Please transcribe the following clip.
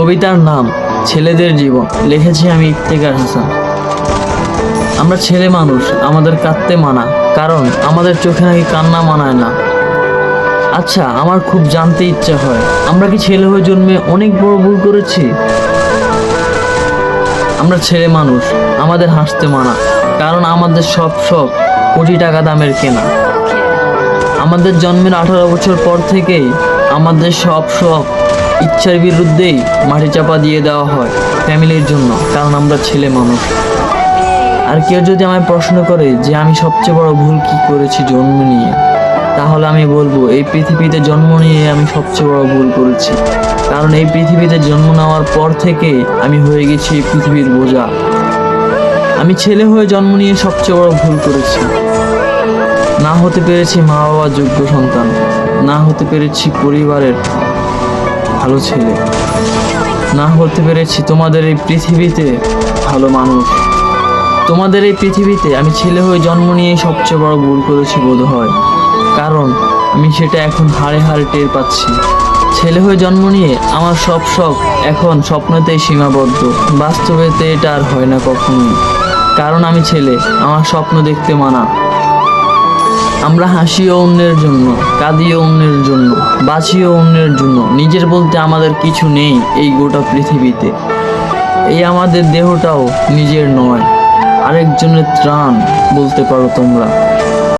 কবিতার নাম ছেলেদের জীবন, লিখেছি আমি ইফতেখার হাসান। আমরা ছেলে মানুষ, আমাদের কাঁদতে মানা, কারণ আমাদের চোখে নাকি কান্না মানায় না। আচ্ছা, আমার খুব জানতে ইচ্ছা হয়, আমরা কি ছেলে হয়ে জন্মে অনেক বড় ভুল করেছি? আমরা ছেলে মানুষ, আমাদের হাসতে মানা, কারণ আমাদের সব শখ কোটি টাকা দামের কেনা। আমাদের জন্মের 18 বছর পর থেকেই আমাদের সব শখ ইচ্ছার বিরুদ্ধেই মাটি চাপা দিয়ে দেওয়া হয় ফ্যামিলির জন্য, কারণ আমরা ছেলে মানুষ। আর কেউ যদি আমায় প্রশ্ন করে যে আমি সবচেয়ে বড় ভুল কি করেছি জন্ম নিয়ে, তাহলে আমি বলবো এই পৃথিবীতে জন্ম নিয়ে আমি সবচেয়ে বড় ভুল করেছি, কারণ এই পৃথিবীতে জন্ম নেওয়ার পর থেকে আমি হয়ে গেছি এই পৃথিবীর বোঝা। আমি ছেলে হয়ে জন্ম নিয়ে সবচেয়ে বড় ভুল করেছি, না হতে পেরেছি মা বাবার যোগ্য সন্তান, না হতে পেরেছি পরিবারের ভালো ছেলে, না হতে পেরেছি তোমাদের এই পৃথিবীতে ভালো মানুষ। তোমাদের এই পৃথিবীতে আমি ছেলে হয়ে জন্ম নিয়ে সবচেয়ে বড় ভুল করেছি বোধ হয়, কারণ আমি সেটা এখন হাড়ে হাড়ে টের পাচ্ছি। ছেলে হয়ে জন্ম নিয়ে আমার সব শখ এখন স্বপ্নতেই সীমাবদ্ধ, বাস্তবেতে এটা আর হয় না কখনোই, কারণ আমি ছেলে, আমার স্বপ্ন দেখতে মানা। আমরা হাসিও অন্যের জন্য, কাঁদিও অন্যের জন্য, বাঁচিও অন্যের জন্য, নিজের বলতে আমাদের কিছু নেই এই গোটা পৃথিবীতে। এই আমাদের দেহটাও নিজের নয়, আরেকজনের ত্রাণ বলতে পারো তোমরা।